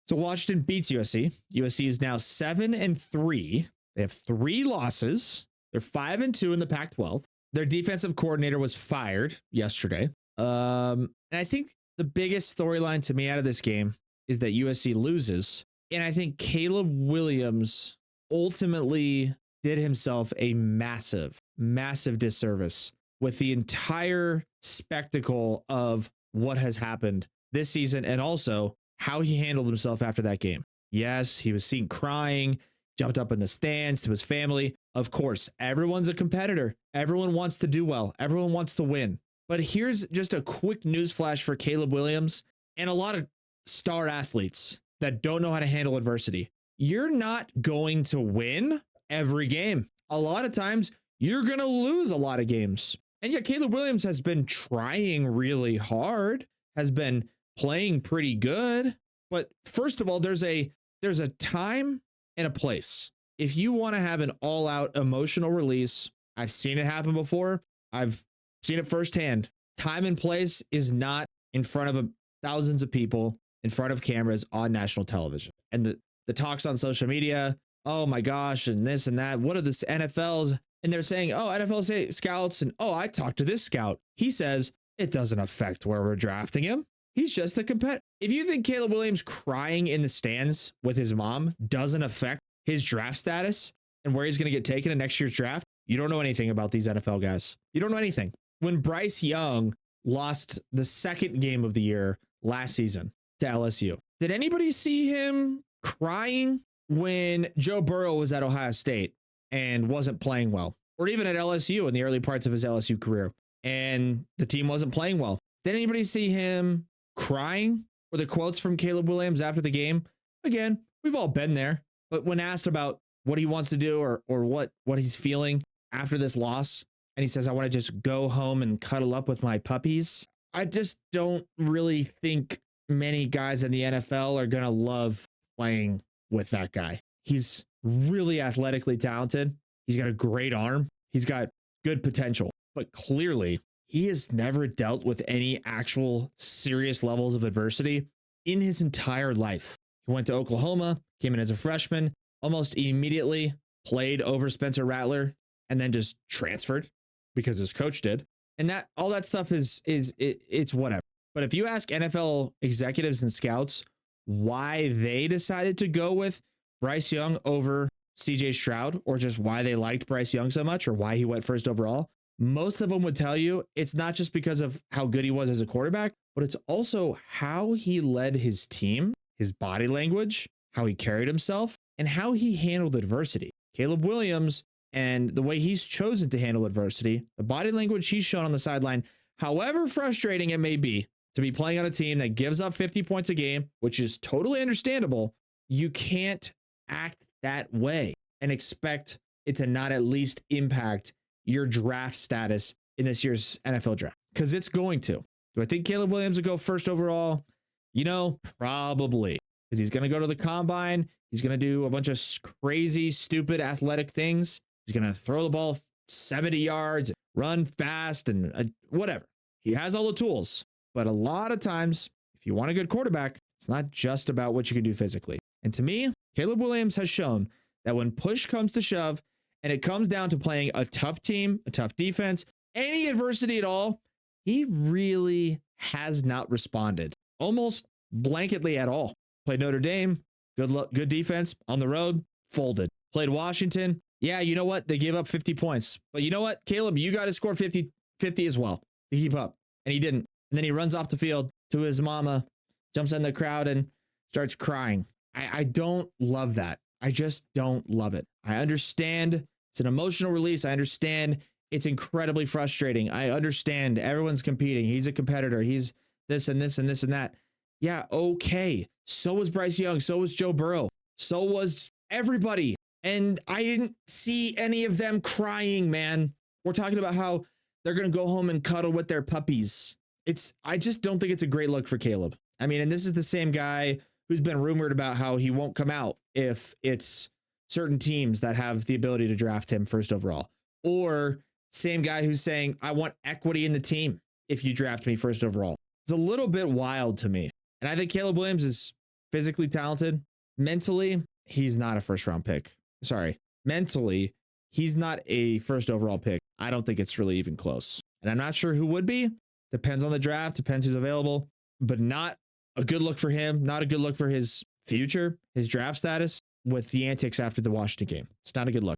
So Washington beats USC. USC is now 7-3. They have 3 losses. They're 5-2 in the Pac-12. Their defensive coordinator was fired yesterday. And I think the biggest storyline to me out of this game is that USC loses. And I think Caleb Williams ultimately did himself a massive, massive disservice with the entire spectacle of what has happened this season and also how he handled himself after that game. Yes, he was seen crying, jumped up in the stands to his family. Of course, everyone's a competitor. Everyone wants to do well. Everyone wants to win. But here's just a quick news flash for Caleb Williams and a lot of star athletes that don't know how to handle adversity. You're not going to win every game. A lot of times you're going to lose a lot of games. And yet Caleb Williams has been trying really hard, has been playing pretty good. But first of all, there's a time and a place. If you want to have an all-out emotional release, I've seen it happen before. I've seen it firsthand. Time and place is not in front of thousands of people, in front of cameras on national television. And the talks on social media, oh my gosh, and this and that. What are this NFLs? And they're saying, oh, NFL scouts, and oh, I talked to this scout. He says it doesn't affect where we're drafting him. He's just a competitor. If you think Caleb Williams crying in the stands with his mom doesn't affect his draft status and where he's going to get taken in next year's draft, you don't know anything about these NFL guys. You don't know anything. When Bryce Young lost the second game of the year last season to LSU, did anybody see him crying when Joe Burrow was at Ohio State and wasn't playing well? Or even at LSU in the early parts of his LSU career and the team wasn't playing well? Did anybody see him crying? Or the quotes from Caleb Williams after the game? Again, we've all been there. But when asked about what he wants to do or what he's feeling after this loss, and he says, I want to just go home and cuddle up with my puppies. I just don't really think many guys in the NFL are going to love playing with that guy. He's really athletically talented. He's got a great arm. He's got good potential, but clearly he has never dealt with any actual serious levels of adversity in his entire life. He went to Oklahoma, came in as a freshman, almost immediately played over Spencer Rattler, and then just transferred because his coach did. And that all that stuff it's whatever. But if you ask NFL executives and scouts why they decided to go with Bryce Young over CJ Stroud, or just why they liked Bryce Young so much, or why he went first overall, most of them would tell you it's not just because of how good he was as a quarterback, but it's also how he led his team, his body language, how he carried himself, and how he handled adversity. Caleb Williams and the way he's chosen to handle adversity, the body language he's shown on the sideline, however frustrating it may be to be playing on a team that gives up 50 points a game, which is totally understandable, you can't act that way and expect it to not at least impact your draft status in this year's NFL draft, because it's going to. Do I think Caleb Williams will go first overall? You know, probably, because he's going to go to the combine. He's going to do a bunch of crazy, stupid athletic things. He's going to throw the ball 70 yards, run fast, and whatever. He has all the tools. But a lot of times, if you want a good quarterback, it's not just about what you can do physically. And to me, Caleb Williams has shown that when push comes to shove, and it comes down to playing a tough team, a tough defense, any adversity at all, he really has not responded almost blanketly at all. Played Notre Dame, good defense on the road, folded. Played Washington. Yeah, you know what? They gave up 50 points. But you know what, Caleb, you got to score 50 as well to keep up. And he didn't. And then he runs off the field to his mama, jumps in the crowd and starts crying. I don't love that. I just don't love it. I understand it's an emotional release. I understand it's incredibly frustrating. I understand everyone's competing. He's a competitor. He's this and this and this and that. Yeah, okay. So was Bryce Young. So was Joe Burrow. So was everybody. And I didn't see any of them crying, man. We're talking about how they're going to go home and cuddle with their puppies. I just don't think it's a great look for Caleb. I mean, and this is the same guy who's been rumored about how he won't come out if it's certain teams that have the ability to draft him first overall. Or same guy who's saying, I want equity in the team if you draft me first overall. It's a little bit wild to me. And I think Caleb Williams is physically talented. Mentally, he's not a first round pick. Sorry. Mentally, he's not a first overall pick. I don't think it's really even close. And I'm not sure who would be. Depends on the draft, depends who's available, but not a good look for him. Not a good look for his future, his draft status with the antics after the Washington game. It's not a good look.